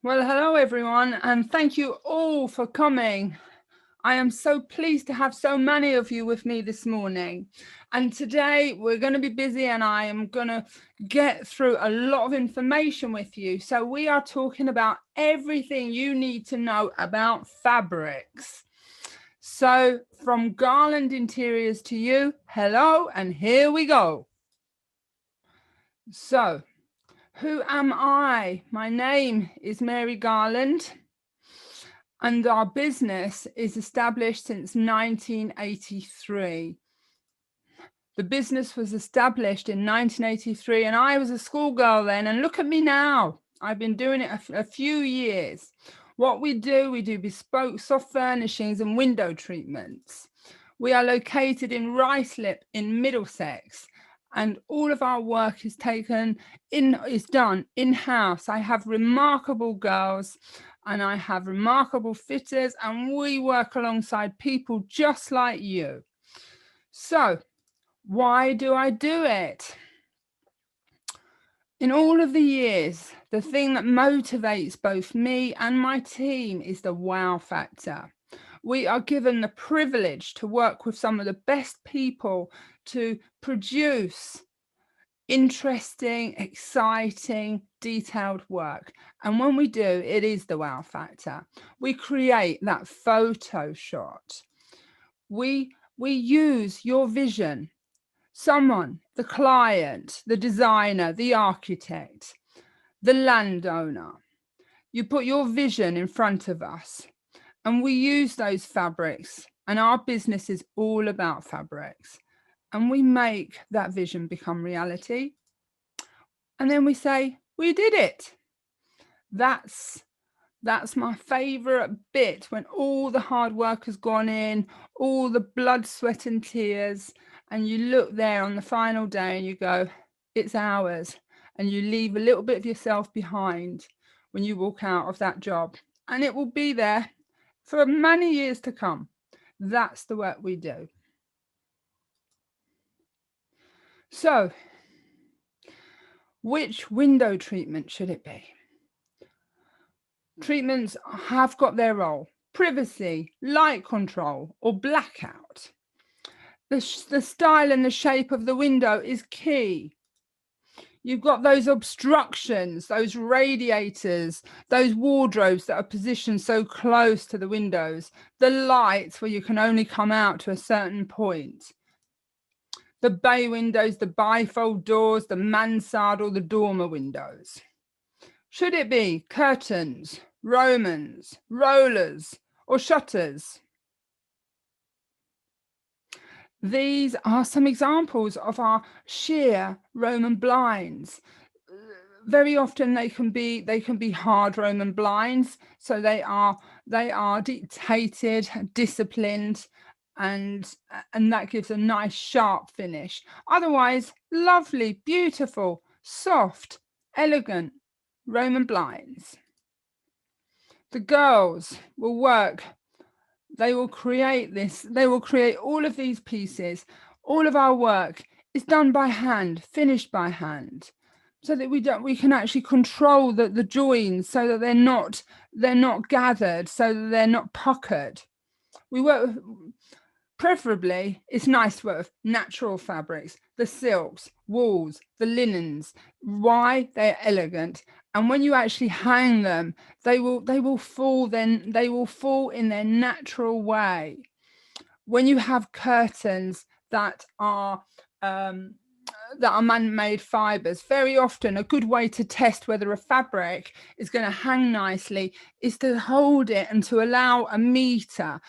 Well, hello everyone, and thank you all for coming. I am so pleased to have so many of you with me this morning. And today we're going to be busy and I am going to get through a lot of information with you. So we are talking about everything you need to know about fabrics. So from Garland Interiors to you, hello, and here we go. So who am I? My name is Mary Garland, and our business is established since 1983. The business was established in 1983, and I was a schoolgirl then, and look at me now. I've been doing it a few years. What we do bespoke soft furnishings and window treatments. We are located in Ruislip in Middlesex, and all of our work is done in-house. I have remarkable girls and I have remarkable fitters, and we work alongside people just like you. So why do I do it? In all of the years, the thing that motivates both me and my team is the wow factor. We are given the privilege to work with some of the best people to produce interesting, exciting, detailed work. And when we do, it is the wow factor. We create that photo shot. We use your vision. Someone, the client, the designer, the architect, the landowner. You put your vision in front of us and we use those fabrics, and our business is all about fabrics. And we make that vision become reality. And then we say, we did it. That's my favorite bit, when all the hard work has gone in, all the blood, sweat and tears, and you look there on the final day and you go, it's ours. And you leave a little bit of yourself behind when you walk out of that job, and it will be there for many years to come. That's the work we do. So which window treatment should it be? Treatments have got their role: privacy, light control, or blackout. The style and the shape of the window is key. You've got those obstructions, those radiators, those wardrobes that are positioned so close to the windows, the lights where you can only come out to a certain point, the bay windows, the bifold doors, the mansard or the dormer windows. Should it be curtains, Romans, rollers, or shutters? These are some examples of our sheer Roman blinds. Very often they can be hard Roman blinds, so they are dictated, disciplined, and that gives a nice sharp finish. Otherwise, lovely, beautiful, soft, elegant Roman blinds. The girls will work. They will create all of these pieces. All of our work is done by hand, finished by hand, so that we can actually control the joins, so that they're not gathered, so that they're not puckered. We work preferably, it's nice to work with natural fabrics, the silks, wools, the linens. Why? They're elegant. And when you actually hang them, they will fall in their natural way. When you have curtains that are man-made fibers, very often a good way to test whether a fabric is going to hang nicely is to hold it and to allow a meter.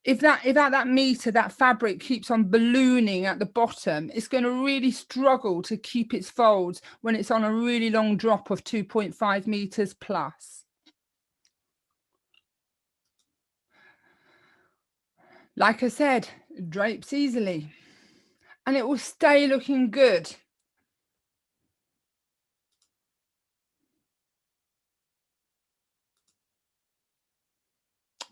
If at that meter that fabric keeps on ballooning at the bottom, it's going to really struggle to keep its folds when it's on a really long drop of 2.5 meters plus. Like I said, it drapes easily and it will stay looking good.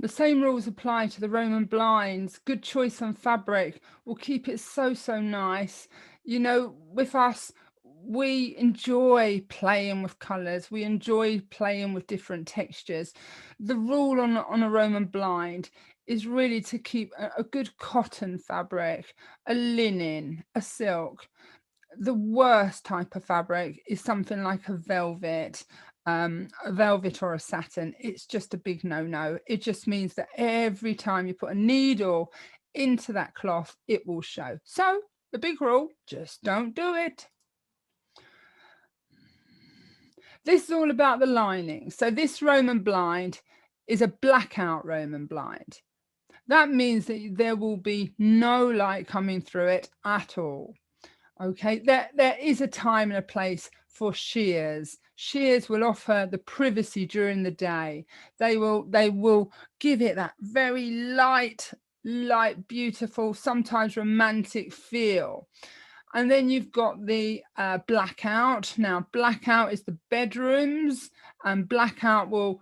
The same rules apply to the Roman blinds. Good choice on fabric will keep it so nice. You know, with us, we enjoy playing with colors. We enjoy playing with different textures. The rule on a Roman blind is really to keep a good cotton fabric, a linen, a silk. The worst type of fabric is something like a velvet or a satin. It's just a big no-no. It just means that every time you put a needle into that cloth, it will show. So the big rule, just don't do it. This is all about the lining. So this Roman blind is a blackout Roman blind. That means that there will be no light coming through it at all. Okay, there is a time and a place for shears. Shears will offer the privacy during the day. They will give it that very light, beautiful, sometimes romantic feel. And then you've got the blackout. Now, blackout is the bedrooms, and blackout will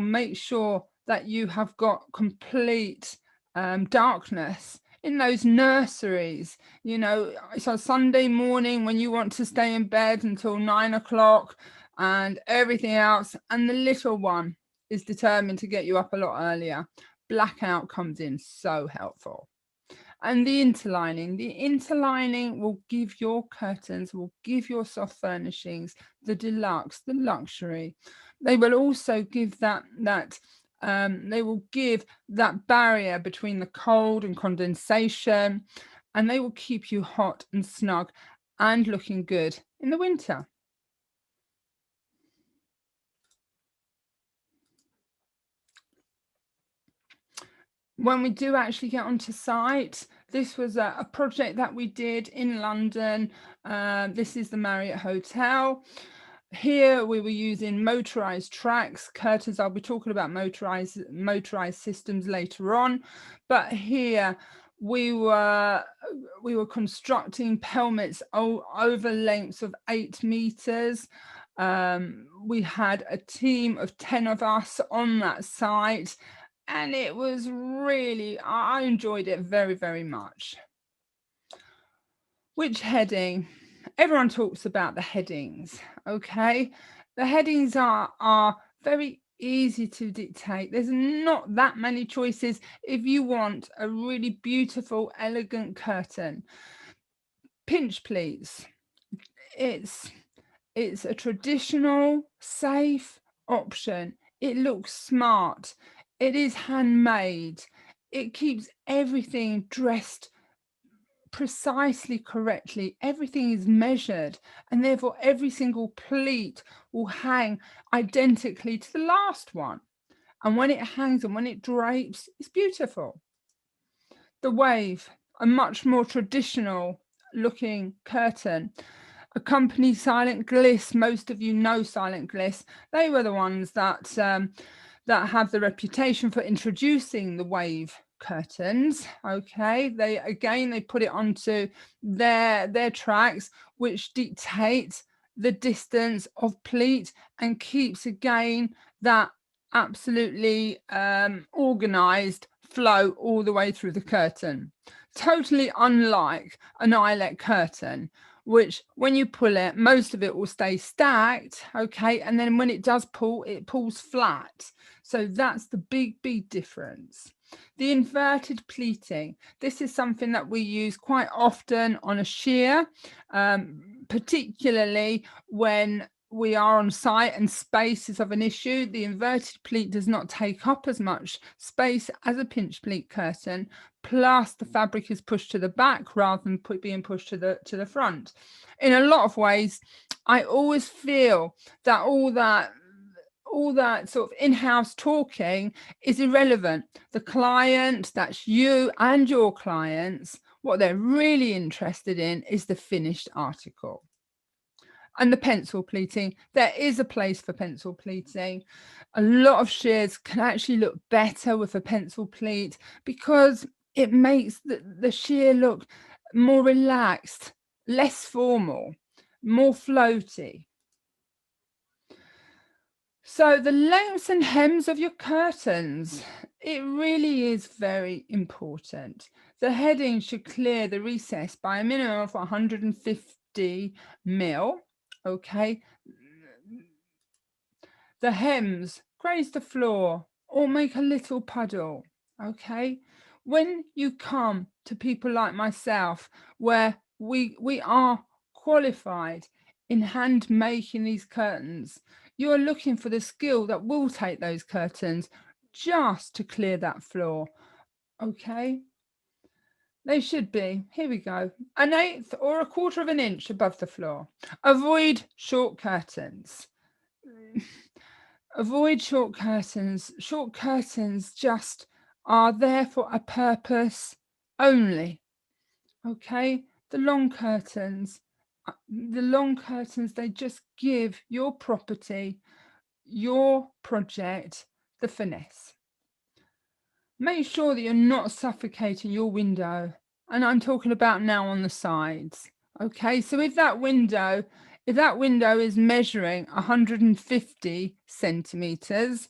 make sure that you have got complete darkness in those nurseries. You know, it's on Sunday morning when you want to stay in bed until 9 o'clock and everything else, and the little one is determined to get you up a lot earlier. Blackout comes in so helpful. And the interlining will give your curtains, will give your soft furnishings the deluxe, the luxury. They will also give they will give that barrier between the cold and condensation, and they will keep you hot and snug and looking good in the winter. When we do actually get onto site, this was a project that we did in London. This is the Marriott Hotel. Here we were using motorized tracks, curtains. I'll be talking about motorized systems later on, but here we were constructing pelmets over lengths of 8 meters. We had a team of 10 of us on that site, and it was really, I enjoyed it very, very much. Which heading? Everyone talks about the headings, okay? The headings are very easy to dictate. There's not that many choices if you want a really beautiful, elegant curtain. Pinch pleats. It's a traditional, safe option. It looks smart. It is handmade. It keeps everything dressed precisely correctly. Everything is measured, and therefore every single pleat will hang identically to the last one. And when it hangs and when it drapes, it's beautiful. The wave, a much more traditional looking curtain. A company, Silent Gliss. Most of you know Silent Gliss. They were the ones that have the reputation for introducing the wave curtains. Okay, they put it onto their tracks, which dictate the distance of pleat and keeps again that absolutely organized flow all the way through the curtain. Totally unlike an eyelet curtain, which when you pull it, most of it will stay stacked, okay, and then when it does pull, it pulls flat. So that's the big difference. The inverted pleating. This is something that we use quite often on a shear, particularly when we are on site and space is of an issue. The inverted pleat does not take up as much space as a pinch pleat curtain, plus the fabric is pushed to the back rather than being pushed to the front. In a lot of ways, I always feel that all that sort of in-house talking is irrelevant. The client, that's you and your clients, what they're really interested in is the finished article. And the pencil pleating, there is a place for pencil pleating. A lot of shears can actually look better with a pencil pleat because it makes the shear look more relaxed, less formal, more floaty. So the lengths and hems of your curtains, it really is very important. The heading should clear the recess by a minimum of 150 50 mil. Okay, the hems graze the floor or make a little puddle. Okay, when you come to people like myself, where we are qualified in hand making these curtains, you're looking for the skill that will take those curtains just to clear that floor. Okay, they should be, here we go, 1/8 or 1/4 of an inch above the floor. Avoid short curtains. Avoid short curtains. Short curtains just are there for a purpose only. Okay, the long curtains, they just give your property, your project, the finesse. Make sure that you're not suffocating your window, and I'm talking about now on the sides. Okay, so if that window is measuring 150 centimeters,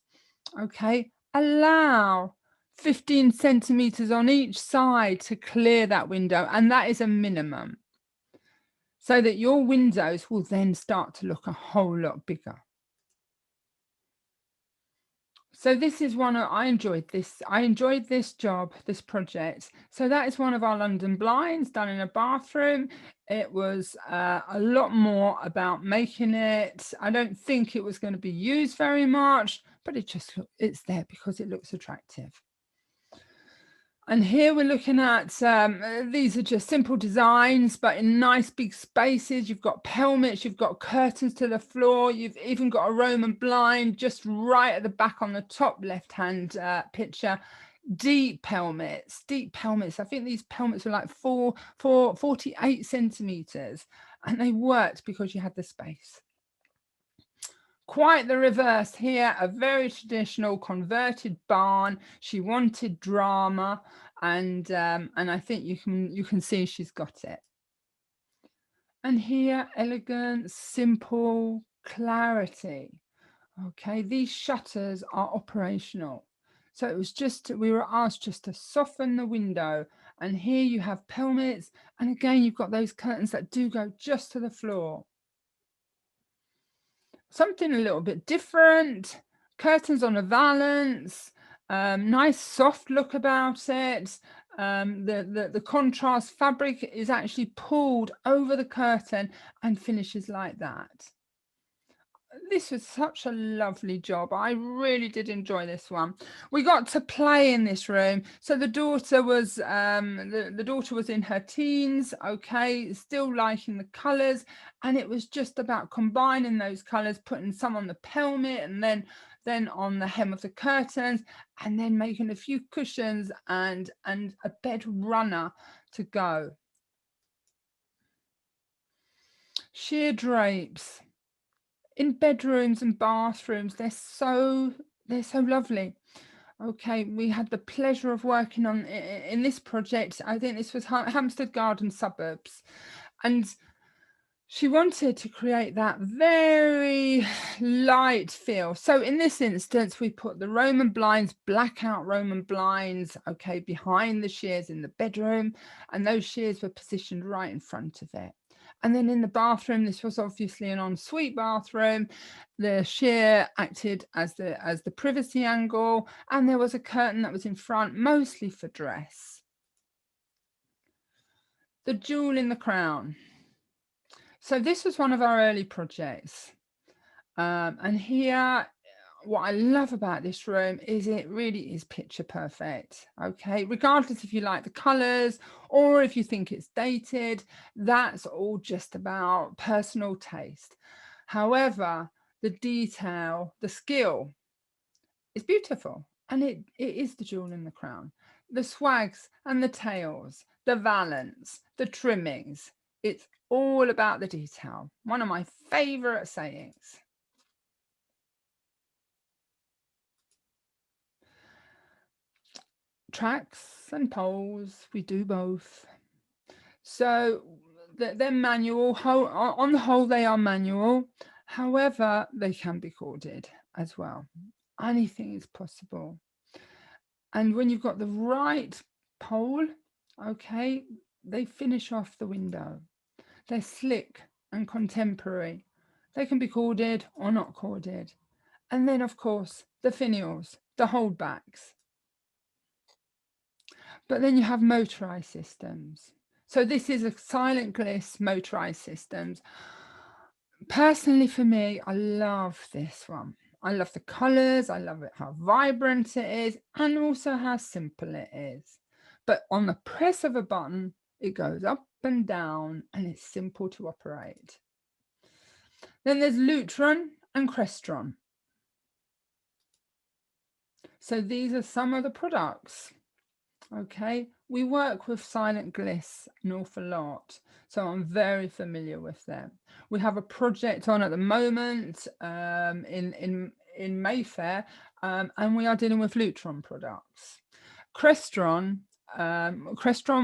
okay, allow 15 centimeters on each side to clear that window, and that is a minimum, so that your windows will then start to look a whole lot bigger. So this is I enjoyed this job, this project. So that is one of our London blinds done in a bathroom. It was a lot more about making it. I don't think it was going to be used very much, but it's there because it looks attractive. And here we're looking at, these are just simple designs, but in nice big spaces. You've got pelmets, you've got curtains to the floor, you've even got a Roman blind just right at the back on the top left-hand picture. Deep pelmets. I think these pelmets were like 48 centimeters, and they worked because you had the space. Quite the reverse here, a very traditional converted barn. She wanted drama, and I think you can see she's got it. And here, elegance, simple, clarity. Okay, these shutters are operational. So it was we were asked just to soften the window. And here you have pelmets, and again, you've got those curtains that do go just to the floor. Something a little bit different, curtains on a valance, nice soft look about it. The contrast fabric is actually pulled over the curtain and finishes like that. This was such a lovely job. I really did enjoy this one. We got to play in this room. So the daughter was the daughter was in her teens, okay, still liking the colors, and it was just about combining those colors, putting some on the pelmet and then on the hem of the curtains, and then making a few cushions and a bed runner to go. Sheer drapes in bedrooms and bathrooms, they're so lovely. Okay, we had the pleasure of working on in this project. I think this was Hampstead Garden Suburbs, and she wanted to create that very light feel. So in this instance, we put the Roman blinds, blackout Roman blinds, okay, behind the shears in the bedroom, and those shears were positioned right in front of it. And then in the bathroom, this was obviously an ensuite bathroom. The sheer acted as the privacy angle, and there was a curtain that was in front, mostly for dress. The jewel in the crown. So this was one of our early projects. And here, what I love about this room is it really is picture perfect. Okay, regardless if you like the colors or if you think it's dated, that's all just about personal taste. However, the detail, the skill is beautiful, and it is the jewel in the crown. The swags and the tails, the valance, the trimmings, it's all about the detail. One of my favorite sayings. Tracks and poles, we do both. So they're manual. On the whole, they are manual. However, they can be corded as well. Anything is possible. And when you've got the right pole, okay, they finish off the window. They're slick and contemporary. They can be corded or not corded. And then, of course, the finials, the holdbacks. But then you have motorized systems. So this is a silent gliss motorized systems. Personally, for me, I love this one. I love the colors. I love it how vibrant it is and also how simple it is. But on the press of a button, it goes up and down and it's simple to operate. Then there's Lutron and Crestron. So these are some of the products. Okay, we work with silent gliss an awful lot, so I'm very familiar with them. We have a project on at the moment in Mayfair, and we are dealing with Lutron products. Crestron,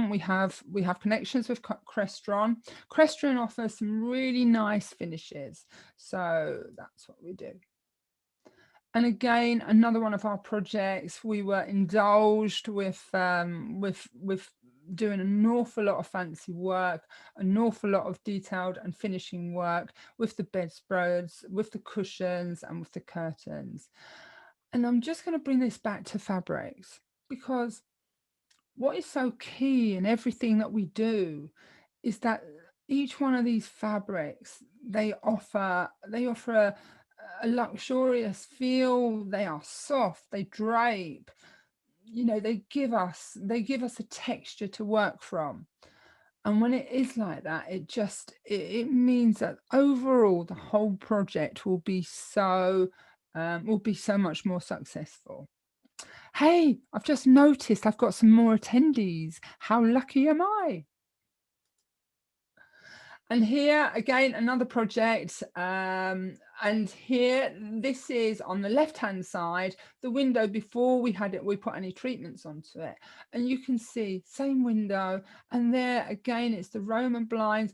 we have connections with Crestron. Crestron offers some really nice finishes, so that's what we do. And again, another one of our projects, we were indulged with doing an awful lot of fancy work, an awful lot of detailed and finishing work with the bedspreads, with the cushions and with the curtains. And I'm just going to bring this back to fabrics, because what is so key in everything that we do is that each one of these fabrics, they offer a luxurious feel. They are soft, they drape, they give us a texture to work from. And when it is like that, it means that overall the whole project will be so much more successful. Hey, I've just noticed I've got some more attendees. How lucky am I? And here again, another project. And here, this is on the left-hand side, the window before we put any treatments onto it. And you can see same window. And there again, it's the Roman blinds.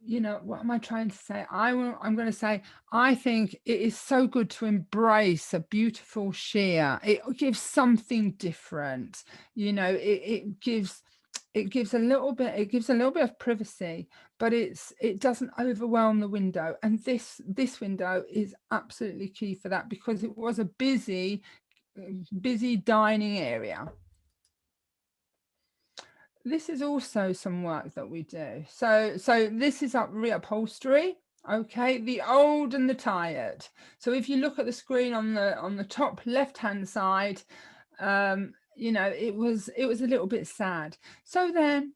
What am I trying to say? I'm going to say, I think it is so good to embrace a beautiful sheer. It gives something different. It gives a little bit of privacy, but it doesn't overwhelm the window. And this window is absolutely key for that, because it was a busy dining area. This is also some work that we do. So this is reupholstery. Okay, the old and the tired. So if you look at the screen on the top left hand side, it was a little bit sad. So then,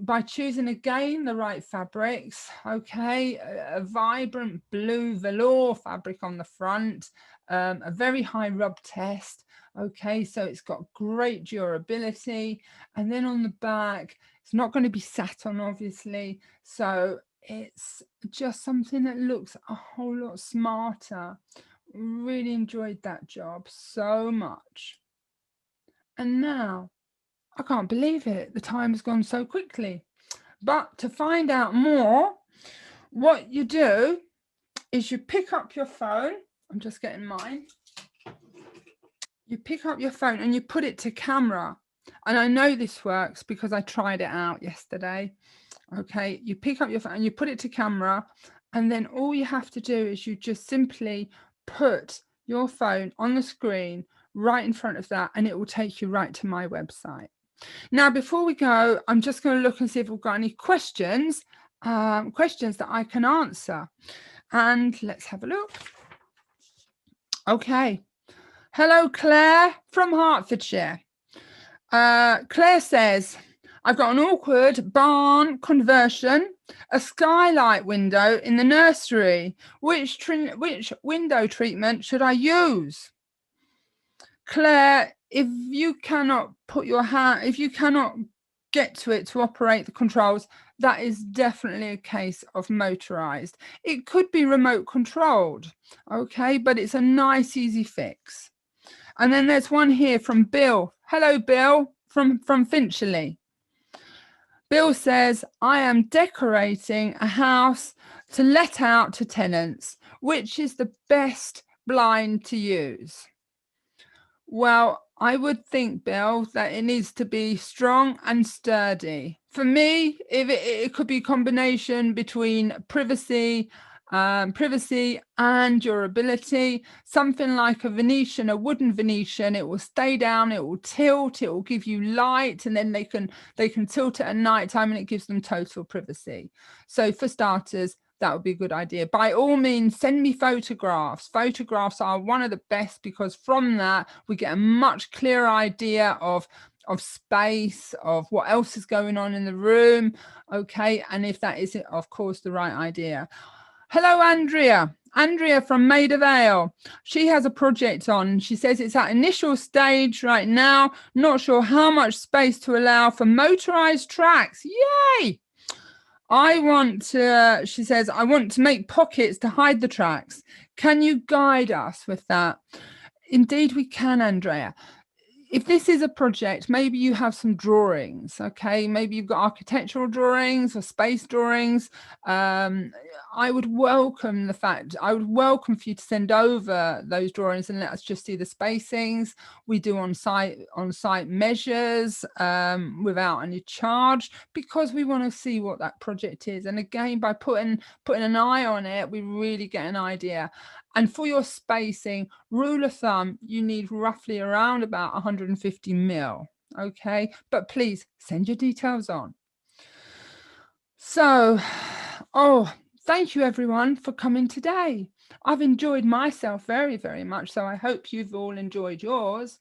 by choosing again the right fabrics, okay, a vibrant blue velour fabric on the front, a very high rub test. Okay, so it's got great durability. And then on the back, it's not going to be sat on, obviously. So it's just something that looks a whole lot smarter. Really enjoyed that job so much. And now, I can't believe it. The time has gone so quickly. But to find out more, what you do is you pick up your phone. I'm just getting mine. You pick up your phone and you put it to camera. And I know this works because I tried it out yesterday. Okay, you pick up your phone and you put it to camera, and then all you have to do is you just simply put your phone on the screen right in front of that, and it will take you right to my website. Now, before we go, I'm just going to look and see if we've got any questions that I can answer. And let's have a look. Okay. Hello, Claire from Hertfordshire. Claire says, I've got an awkward barn conversion, a skylight window in the nursery. Which window treatment should I use? Claire, if you cannot get to it to operate the controls, that is definitely a case of motorized. It could be remote controlled, okay, but it's a nice, easy fix. And then there's one here from Bill. Hello, Bill, from Finchley. Bill says, I am decorating a house to let out to tenants. Which is the best blind to use? Well, I would think, Bill, that it needs to be strong and sturdy For me, if it could be a combination between privacy and durability. Something like a Venetian, a wooden Venetian, it will stay down, it will tilt, it will give you light, and then they can tilt it at night time, and it gives them total privacy. So for starters, that would be a good idea. By all means, send me photographs. Photographs are one of the best, because from that we get a much clearer idea of space, of what else is going on in the room, okay, and if that is, of course, the right idea. Hello, Andrea. Andrea from Maida Vale. She has a project on. She says it's at initial stage right now. Not sure how much space to allow for motorized tracks. Yay! I want to, she says, I want to make pockets to hide the tracks. Can you guide us with that? Indeed, we can, Andrea. If this is a project, maybe you have some drawings, okay? Maybe you've got architectural drawings or space drawings. I would welcome for you to send over those drawings and let us just see the spacings. We do on-site measures without any charge, because we want to see what that project is. And again, by putting an eye on it, we really get an idea. And for your spacing, rule of thumb, you need roughly around about 150 mil, okay? But please send your details on. So, thank you everyone for coming today. I've enjoyed myself very, very much, so I hope you've all enjoyed yours.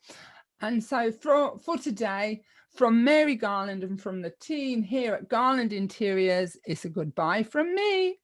And so for today, from Mary Garland and from the team here at Garland Interiors, it's a goodbye from me.